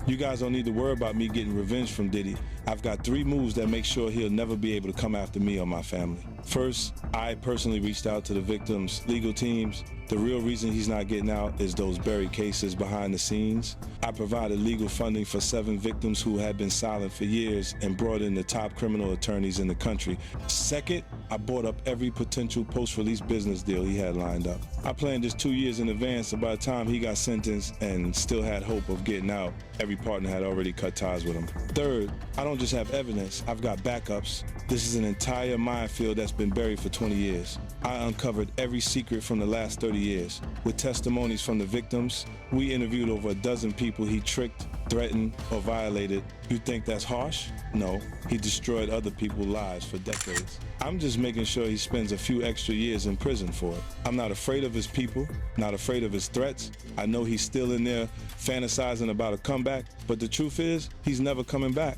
You guys don't need to worry about me getting revenge from Diddy. I've got 3 moves that make sure he'll never be able to come after me or my family. First, I personally reached out to the victims' legal teams. The real reason he's not getting out is those buried cases behind the scenes. I provided legal funding for 7 victims who had been silent for years and brought in the top criminal attorneys in the country. Second, I bought up every potential post-release business deal he had lined up. I planned this 2 years in advance, so by the time he got sentenced and still had hope of getting out, every partner had already cut ties with him. Third, I don't just have evidence, I've got backups. This is an entire minefield that's been buried for 20 years. I uncovered every secret from the last 30 years. With testimonies from the victims, we interviewed over a dozen people he tricked, threatened, or violated. You think that's harsh? No, he destroyed other people's lives for decades. I'm just making sure he spends a few extra years in prison for it. I'm not afraid of his people, not afraid of his threats. I know he's still in there fantasizing about a comeback, but the truth is, he's never coming back.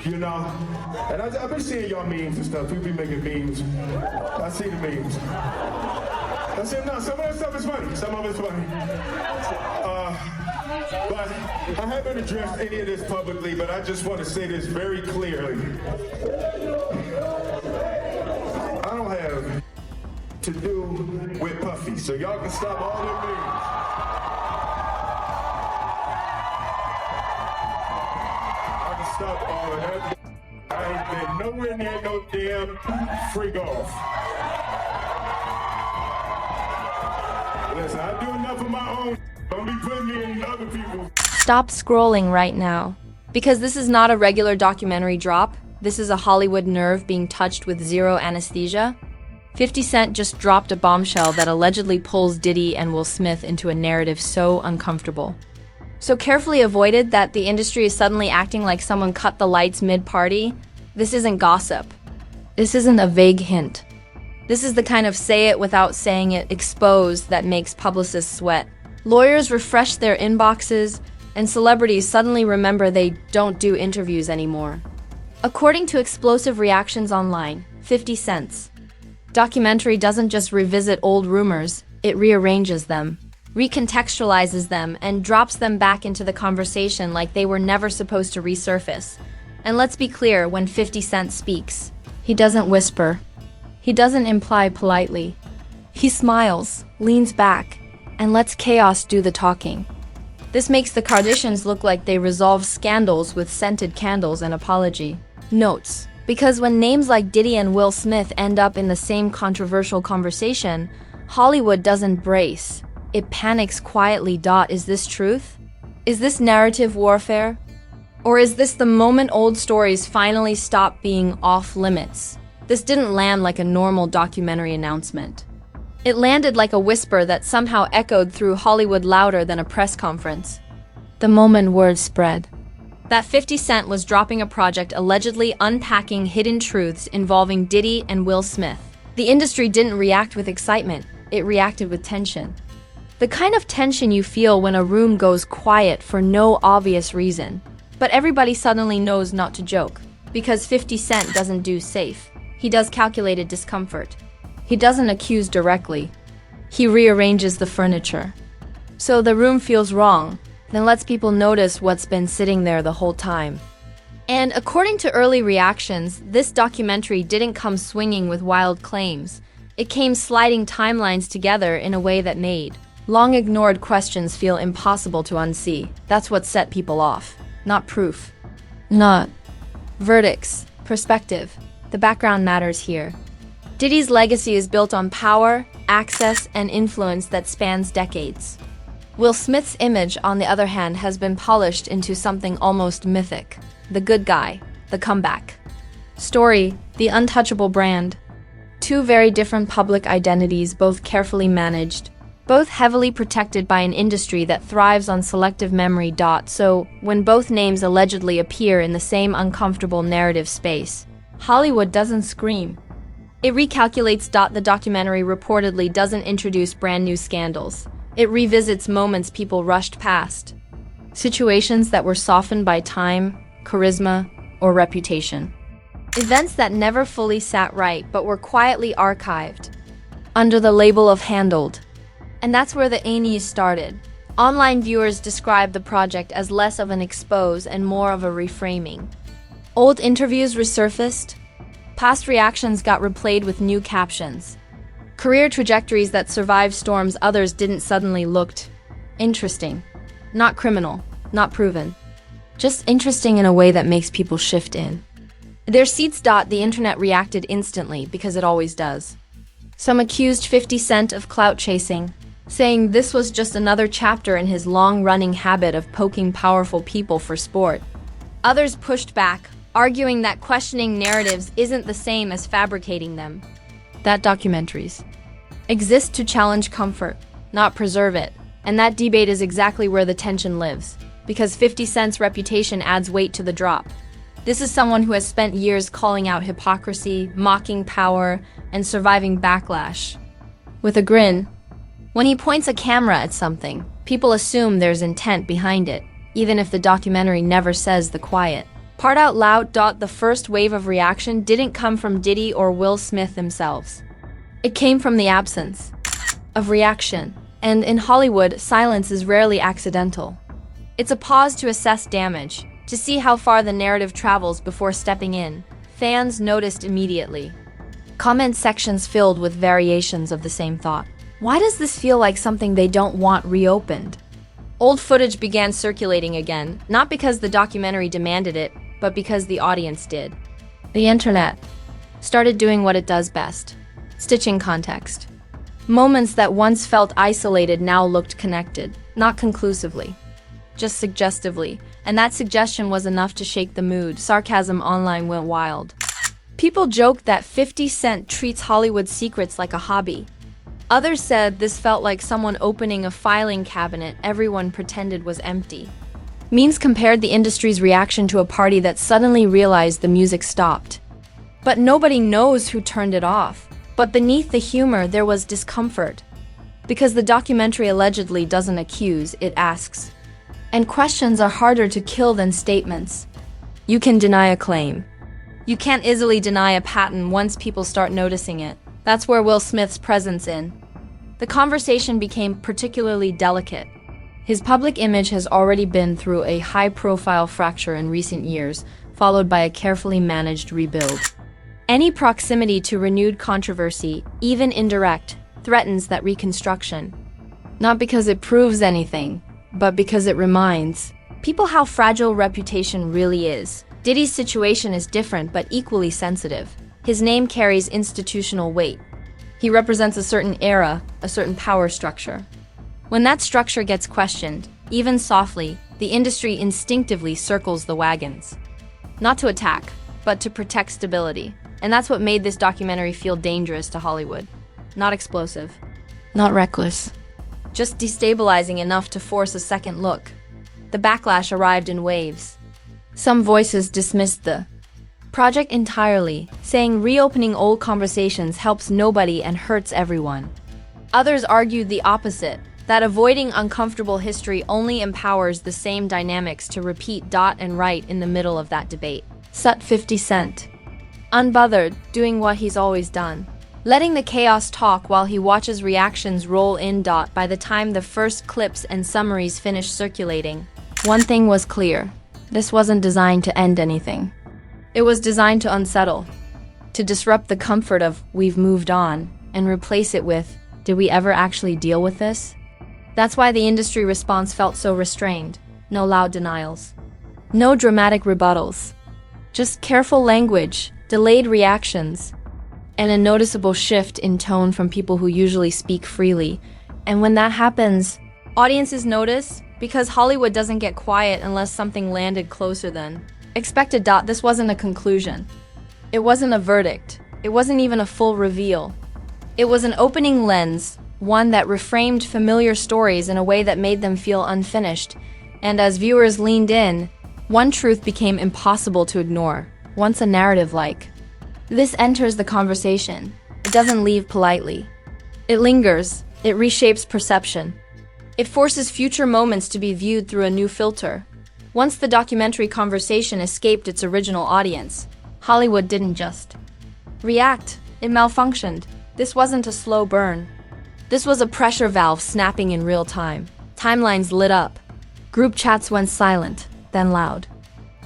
You know, and I've been seeing y'all memes and stuff. People be making memes. I see the memes. I said, no, some of that stuff is funny. Some of it's funny. But I haven't addressed any of this publicly, but I just want to say this very clearly. I don't have to do with Puffy, so y'all can stop all the memes. Stop all of that. I ain't been nowhere near no damn free golf. Listen, I do enough of my own. Don't be putting me in other people's. Stop scrolling right now. Because this is not a regular documentary drop. This is a Hollywood nerve being touched with zero anesthesia. 50 Cent just dropped a bombshell that allegedly pulls Diddy and Will Smith into a narrative so uncomfortable. So carefully avoided that the industry is suddenly acting like someone cut the lights mid-party. This isn't gossip. This isn't a vague hint. This is the kind of say it without saying it expose that makes publicists sweat. Lawyers refresh their inboxes, and celebrities suddenly remember they don't do interviews anymore. According to explosive reactions online, 50 Cent's documentary doesn't just revisit old rumors, it rearranges them, recontextualizes them, and drops them back into the conversation like they were never supposed to resurface. And let's be clear, when 50 Cent speaks, he doesn't whisper. He doesn't imply politely. He smiles, leans back, and lets chaos do the talking. This makes the Kardashians look like they resolve scandals with scented candles and apology notes. Because when names like Diddy and Will Smith end up in the same controversial conversation, Hollywood doesn't brace. It panics quietly. Is this truth? Is this narrative warfare? Or is this the moment old stories finally stop being off limits? This didn't land like a normal documentary announcement. It landed like a whisper that somehow echoed through Hollywood louder than a press conference. The moment word spread that 50 Cent was dropping a project allegedly unpacking hidden truths involving Diddy and Will Smith. The industry didn't react with excitement, it reacted with tension. The kind of tension you feel when a room goes quiet for no obvious reason. But everybody suddenly knows not to joke, because 50 Cent doesn't do safe. He does calculated discomfort. He doesn't accuse directly. He rearranges the furniture. So the room feels wrong, then lets people notice what's been sitting there the whole time. And according to early reactions, this documentary didn't come swinging with wild claims. It came sliding timelines together in a way that made long-ignored questions feel impossible to unsee. That's what set people off. Not proof. Not verdicts. Perspective. The background matters here. Diddy's legacy is built on power, access, and influence that spans decades. Will Smith's image, on the other hand, has been polished into something almost mythic. The good guy. The comeback story. The untouchable brand. Two very different public identities, both carefully managed. Both heavily protected by an industry that thrives on selective memory. So, when both names allegedly appear in the same uncomfortable narrative space, Hollywood doesn't scream. It recalculates. The documentary reportedly doesn't introduce brand new scandals. It revisits moments people rushed past. Situations that were softened by time, charisma, or reputation. Events that never fully sat right but were quietly archived under the label of handled. And that's where the A&E started. Online viewers described the project as less of an expose and more of a reframing. Old interviews resurfaced. Past reactions got replayed with new captions. Career trajectories that survived storms others didn't suddenly looked interesting. Not criminal, not proven. Just interesting in a way that makes people shift in. Their seats. The internet reacted instantly because it always does. Some accused 50 Cent of clout chasing, saying this was just another chapter in his long-running habit of poking powerful people for sport. Others pushed back, arguing that questioning narratives isn't the same as fabricating them. That documentaries exist to challenge comfort, not preserve it. And that debate is exactly where the tension lives, because 50 Cent's reputation adds weight to the drop. This is someone who has spent years calling out hypocrisy, mocking power, and surviving backlash. With a grin, when he points a camera at something, people assume there's intent behind it, even if the documentary never says the quiet part out loud. The first wave of reaction didn't come from Diddy or Will Smith themselves. It came from the absence of reaction. And in Hollywood, silence is rarely accidental. It's a pause to assess damage, to see how far the narrative travels before stepping in. Fans noticed immediately. Comment sections filled with variations of the same thought. Why does this feel like something they don't want reopened? Old footage began circulating again, not because the documentary demanded it, but because the audience did. The internet started doing what it does best, stitching context. Moments that once felt isolated now looked connected, not conclusively, just suggestively, and that suggestion was enough to shake the mood. Sarcasm online went wild. People joked that 50 Cent treats Hollywood secrets like a hobby. Others said this felt like someone opening a filing cabinet everyone pretended was empty. Memes compared the industry's reaction to a party that suddenly realized the music stopped. But nobody knows who turned it off. But beneath the humor, there was discomfort. Because the documentary allegedly doesn't accuse, it asks. And questions are harder to kill than statements. You can deny a claim. You can't easily deny a pattern once people start noticing it. That's where Will Smith's presence in. The conversation became particularly delicate. His public image has already been through a high-profile fracture in recent years, followed by a carefully managed rebuild. Any proximity to renewed controversy, even indirect, threatens that reconstruction. Not because it proves anything, but because it reminds people how fragile reputation really is. Diddy's situation is different but equally sensitive. His name carries institutional weight. He represents a certain era, a certain power structure. When that structure gets questioned, even softly, the industry instinctively circles the wagons. Not to attack, but to protect stability. And that's what made this documentary feel dangerous to Hollywood. Not explosive. Not reckless. Just destabilizing enough to force a second look. The backlash arrived in waves. Some voices dismissed the project entirely, saying reopening old conversations helps nobody and hurts everyone. Others argued the opposite, that avoiding uncomfortable history only empowers the same dynamics to repeat. And right in the middle of that debate sat 50 Cent. Unbothered, doing what he's always done. Letting the chaos talk while he watches reactions roll in. By the time the first clips and summaries finished circulating, one thing was clear. This wasn't designed to end anything. It was designed to unsettle, to disrupt the comfort of "we've moved on" and replace it with "did we ever actually deal with this?" That's why the industry response felt so restrained. No loud denials. No dramatic rebuttals. Just careful language, delayed reactions, and a noticeable shift in tone from people who usually speak freely. And when that happens, audiences notice because Hollywood doesn't get quiet unless something landed closer than expected. This wasn't a conclusion. It wasn't a verdict. It wasn't even a full reveal. It was an opening lens, one that reframed familiar stories in a way that made them feel unfinished. And as viewers leaned in, one truth became impossible to ignore. Once a narrative like this enters the conversation, it doesn't leave politely. It lingers. It reshapes perception. It forces future moments to be viewed through a new filter. Once the documentary conversation escaped its original audience, Hollywood didn't just react. It malfunctioned. This wasn't a slow burn. This was a pressure valve snapping in real time. Timelines lit up. Group chats went silent, then loud.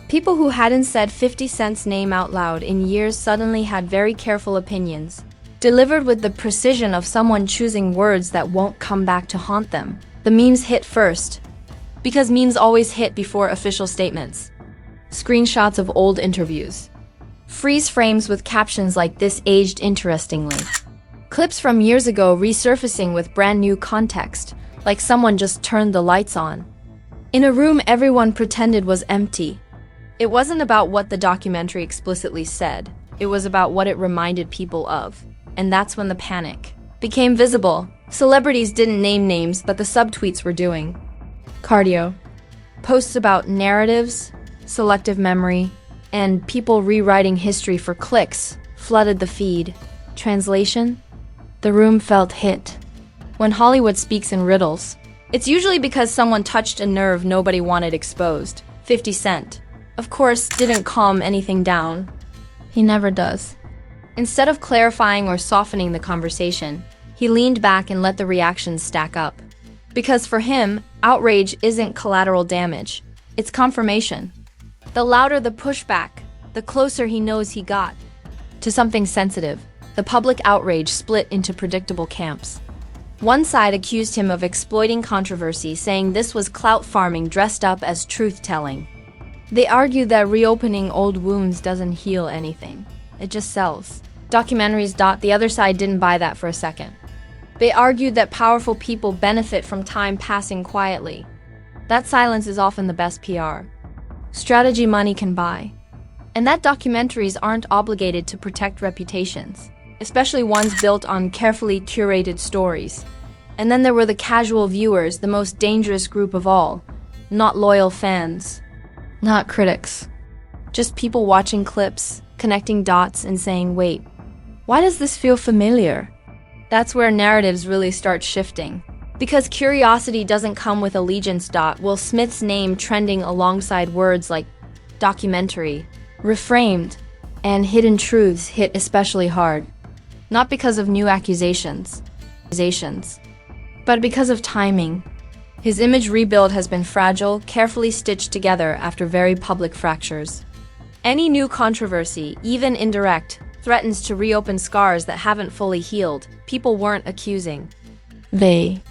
People who hadn't said 50 Cent's name out loud in years suddenly had very careful opinions, delivered with the precision of someone choosing words that won't come back to haunt them. The memes hit first, because memes always hit before official statements. Screenshots of old interviews. Freeze frames with captions like "This aged interestingly." Clips from years ago resurfacing with brand new context, like someone just turned the lights on. In a room everyone pretended was empty. It wasn't about what the documentary explicitly said. It was about what it reminded people of. And that's when the panic became visible. Celebrities didn't name names, but the subtweets were doing. Cardio. Posts about narratives, selective memory, and people rewriting history for clicks flooded the feed. Translation? The room felt hit. When Hollywood speaks in riddles, it's usually because someone touched a nerve nobody wanted exposed. 50 Cent, of course, didn't calm anything down. He never does. Instead of clarifying or softening the conversation, he leaned back and let the reactions stack up. Because for him, outrage isn't collateral damage, it's confirmation. The louder the pushback, the closer he knows he got to something sensitive. The public outrage split into predictable camps. One side accused him of exploiting controversy, saying this was clout farming dressed up as truth-telling. They argued that reopening old wounds doesn't heal anything. It just sells. Documentaries. The other side didn't buy that for a second. They argued that powerful people benefit from time passing quietly. That silence is often the best PR. Strategy money can buy. And that documentaries aren't obligated to protect reputations, especially ones built on carefully curated stories. And then there were the casual viewers, the most dangerous group of all. Not loyal fans. Not critics. Just people watching clips, connecting dots and saying, wait, why does this feel familiar? That's where narratives really start shifting. Because curiosity doesn't come with allegiance. Will Smith's name trending alongside words like documentary, reframed, and hidden truths hit especially hard. Not because of new accusations, but because of timing. His image rebuild has been fragile, carefully stitched together after very public fractures. Any new controversy, even indirect, threatens to reopen scars that haven't fully healed. People weren't accusing. They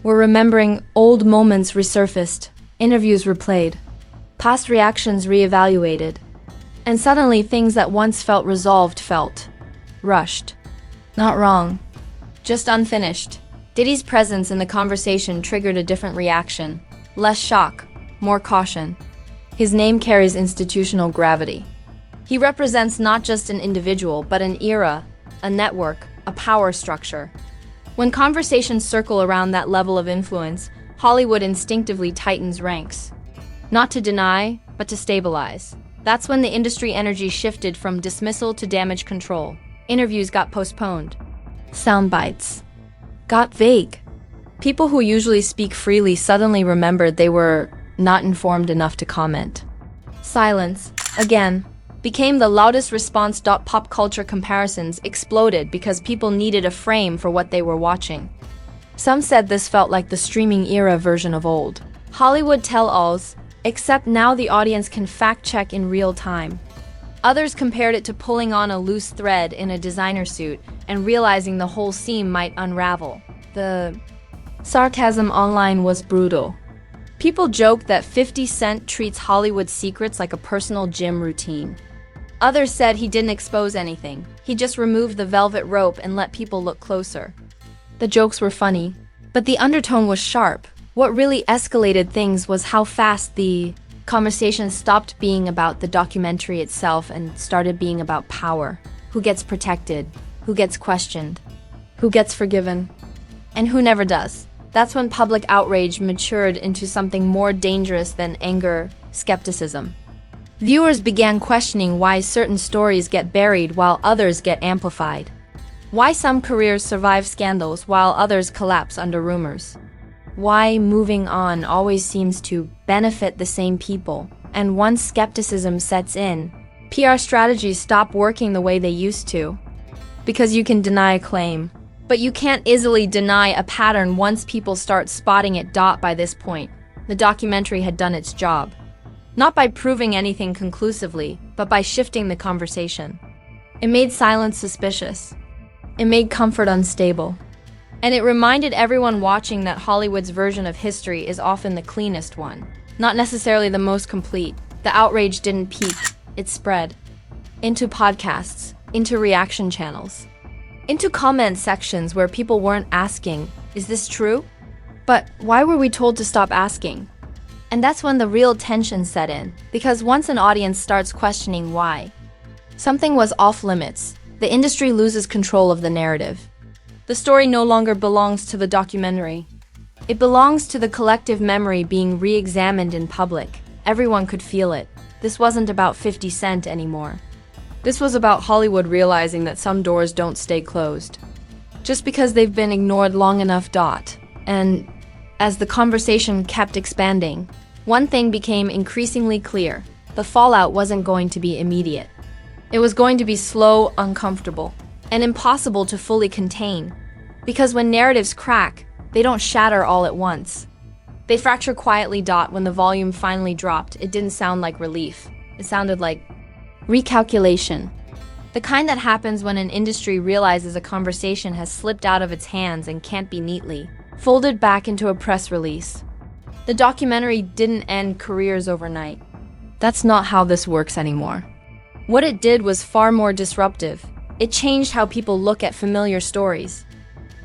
were remembering. Old moments resurfaced, interviews replayed, past reactions reevaluated, and suddenly things that once felt resolved felt rushed. Not wrong, just unfinished. Diddy's presence in the conversation triggered a different reaction. Less shock, more caution. His name carries institutional gravity. He represents not just an individual, but an era, a network, a power structure. When conversations circle around that level of influence, Hollywood instinctively tightens ranks. Not to deny, but to stabilize. That's when the industry energy shifted from dismissal to damage control. Interviews got postponed. Sound bites got vague. People who usually speak freely suddenly remembered they were not informed enough to comment. Silence, again, became the loudest response. Pop culture comparisons exploded because people needed a frame for what they were watching. Some said this felt like the streaming era version of old Hollywood tell-alls, except now the audience can fact-check in real time. Others compared it to pulling on a loose thread in a designer suit and realizing the whole seam might unravel. The sarcasm online was brutal. People joked that 50 Cent treats Hollywood secrets like a personal gym routine. Others said he didn't expose anything. He just removed the velvet rope and let people look closer. The jokes were funny, but the undertone was sharp. What really escalated things was how fast the conversation stopped being about the documentary itself and started being about power. Who gets protected? Who gets questioned? Who gets forgiven? And who never does? That's when public outrage matured into something more dangerous than anger, skepticism. Viewers began questioning why certain stories get buried while others get amplified. Why some careers survive scandals while others collapse under rumors. Why moving on always seems to benefit the same people. And once skepticism sets in, PR strategies stop working the way they used to. Because you can deny a claim, But you can't easily deny a pattern once people start spotting it. By this point, the documentary had done its job. Not by proving anything conclusively, but by shifting the conversation. It made silence suspicious. It made comfort unstable. And it reminded everyone watching that Hollywood's version of history is often the cleanest one, not necessarily the most complete. The outrage didn't peak, it spread. Into podcasts, into reaction channels, into comment sections where people weren't asking, is this true? But why were we told to stop asking? And that's when the real tension set in, because once an audience starts questioning why, something was off limits, the industry loses control of the narrative. The story no longer belongs to the documentary. It belongs to the collective memory being re-examined in public. Everyone could feel it. This wasn't about 50 Cent anymore. This was about Hollywood realizing that some doors don't stay closed just because they've been ignored long enough. And as the conversation kept expanding, one thing became increasingly clear. The fallout wasn't going to be immediate. It was going to be slow, uncomfortable, and impossible to fully contain. Because when narratives crack, they don't shatter all at once. They fracture quietly. When the volume finally dropped, it didn't sound like relief. It sounded like recalculation. The kind that happens when an industry realizes a conversation has slipped out of its hands and can't be neatly folded back into a press release. The documentary didn't end careers overnight. That's not how this works anymore. What it did was far more disruptive. It changed how people look at familiar stories.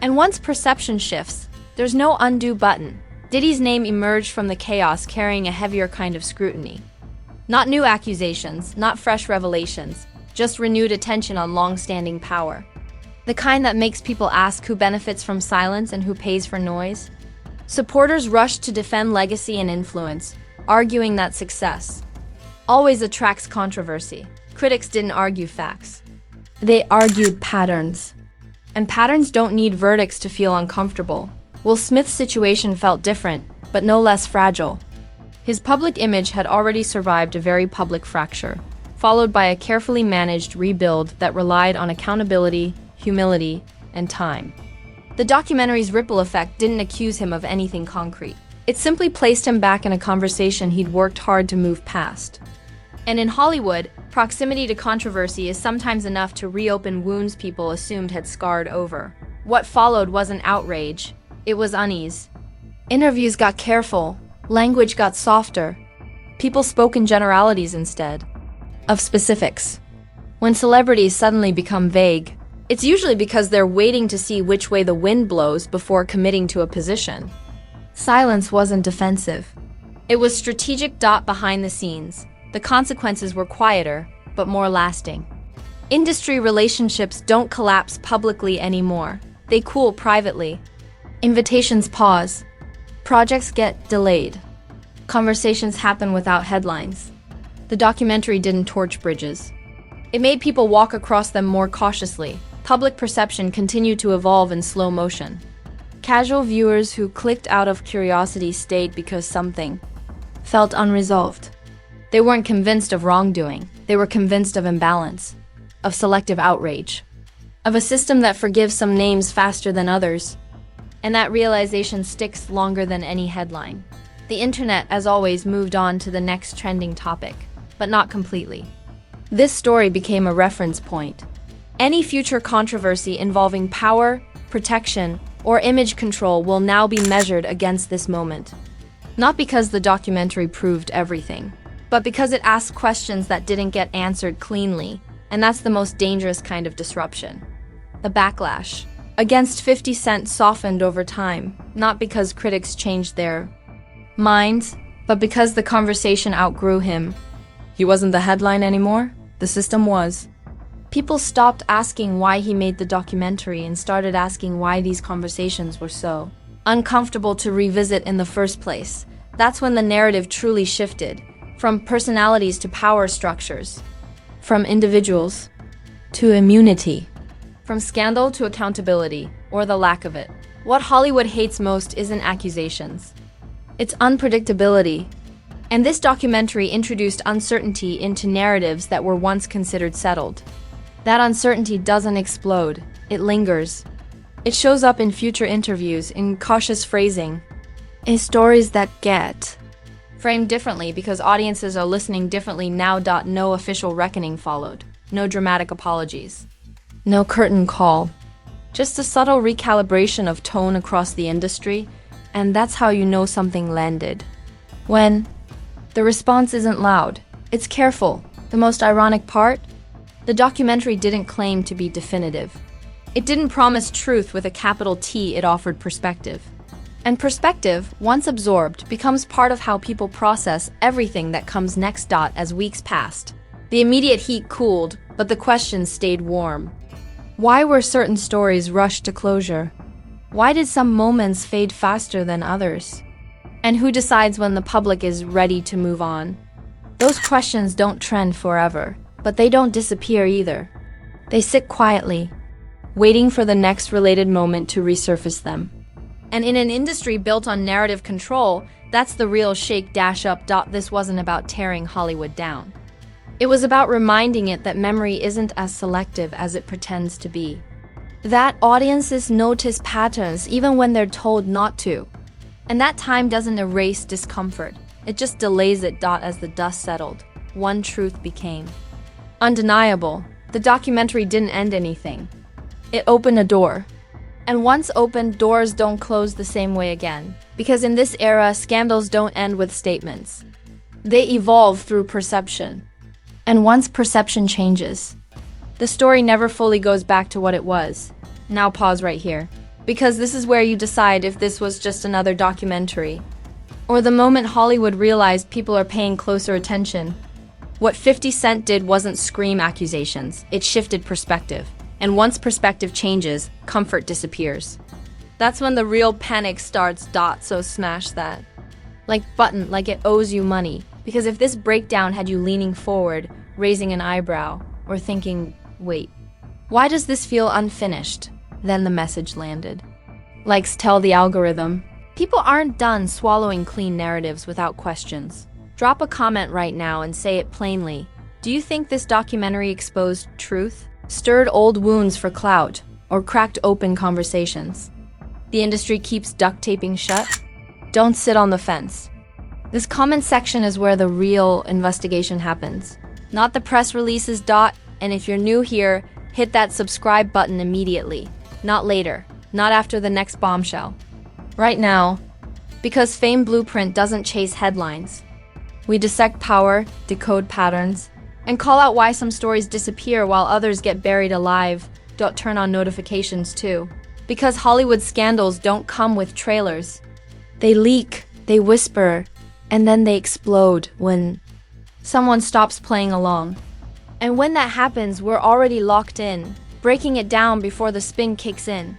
And once perception shifts, there's no undo button. Diddy's name emerged from the chaos carrying a heavier kind of scrutiny. Not new accusations, not fresh revelations, just renewed attention on long-standing power. The kind that makes people ask who benefits from silence and who pays for noise. Supporters rushed to defend legacy and influence, arguing that success always attracts controversy. Critics didn't argue facts. They argued patterns. And patterns don't need verdicts to feel uncomfortable. Will Smith's situation felt different, but no less fragile. His public image had already survived a very public fracture, followed by a carefully managed rebuild that relied on accountability, humility, and time. The documentary's ripple effect didn't accuse him of anything concrete. It simply placed him back in a conversation he'd worked hard to move past. And in Hollywood, proximity to controversy is sometimes enough to reopen wounds people assumed had scarred over. What followed wasn't outrage, it was unease. Interviews got careful, language got softer. People spoke in generalities instead of specifics. When celebrities suddenly become vague, it's usually because they're waiting to see which way the wind blows before committing to a position. Silence wasn't defensive. It was strategic. Behind the scenes, the consequences were quieter, but more lasting. Industry relationships don't collapse publicly anymore. They cool privately. Invitations pause. Projects get delayed. Conversations happen without headlines. The documentary didn't torch bridges. It made people walk across them more cautiously. Public perception continued to evolve in slow motion. Casual viewers who clicked out of curiosity stayed because something felt unresolved. They weren't convinced of wrongdoing. They were convinced of imbalance, of selective outrage, of a system that forgives some names faster than others. And that realization sticks longer than any headline. The internet, as always, moved on to the next trending topic, but not completely. This story became a reference point. Any future controversy involving power, protection, or image control will now be measured against this moment. Not because the documentary proved everything, but because it asked questions that didn't get answered cleanly, and that's the most dangerous kind of disruption. The backlash against 50 Cent softened over time, not because critics changed their minds, but because the conversation outgrew him. He wasn't the headline anymore, the system was. People stopped asking why he made the documentary and started asking why these conversations were so uncomfortable to revisit in the first place. That's when the narrative truly shifted, from personalities to power structures, from individuals to immunity, from scandal to accountability, or the lack of it. What Hollywood hates most isn't accusations. It's unpredictability. And this documentary introduced uncertainty into narratives that were once considered settled. That uncertainty doesn't explode, it lingers. It shows up in future interviews, in cautious phrasing, in stories that get framed differently because audiences are listening differently now. No official reckoning followed. No dramatic apologies. No curtain call. Just a subtle recalibration of tone across the industry, and that's how you know something landed. When the response isn't loud, it's careful. The most ironic part? The documentary didn't claim to be definitive. It didn't promise truth with a capital T, it offered perspective. And perspective, once absorbed, becomes part of how people process everything that comes next. As weeks passed, the immediate heat cooled, but the questions stayed warm. Why were certain stories rushed to closure? Why did some moments fade faster than others? And who decides when the public is ready to move on? Those questions don't trend forever, but they don't disappear either. They sit quietly, waiting for the next related moment to resurface them. And in an industry built on narrative control, that's the real shake up. This wasn't about tearing Hollywood down. It was about reminding it that memory isn't as selective as it pretends to be. That audiences notice patterns even when they're told not to. And that time doesn't erase discomfort. It just delays it. As the dust settled, one truth became undeniable. The documentary didn't end anything. It opened a door. And once opened, doors don't close the same way again. Because in this era, scandals don't end with statements. They evolve through perception. And once perception changes, the story never fully goes back to what it was. Now pause right here. Because this is where you decide if this was just another documentary, or the moment Hollywood realized people are paying closer attention. What 50 Cent did wasn't scream accusations, it shifted perspective. And once perspective changes, comfort disappears. That's when the real panic starts. So smash that. Like it owes you money. Because if this breakdown had you leaning forward, raising an eyebrow, or thinking, wait, why does this feel unfinished? Then the message landed. Likes tell the algorithm, people aren't done swallowing clean narratives without questions. Drop a comment right now and say it plainly. Do you think this documentary exposed truth, stirred old wounds for clout, or cracked open conversations? The industry keeps duct taping shut? Don't sit on the fence. This comment section is where the real investigation happens, not the press releases. And if you're new here, hit that subscribe button immediately, not later, not after the next bombshell. Right now, because Fame Blueprint doesn't chase headlines. We dissect power, decode patterns, and call out why some stories disappear while others get buried alive. Turn on notifications too. Because Hollywood scandals don't come with trailers. They leak, they whisper, and then they explode when someone stops playing along. And when that happens, we're already locked in, breaking it down before the spin kicks in.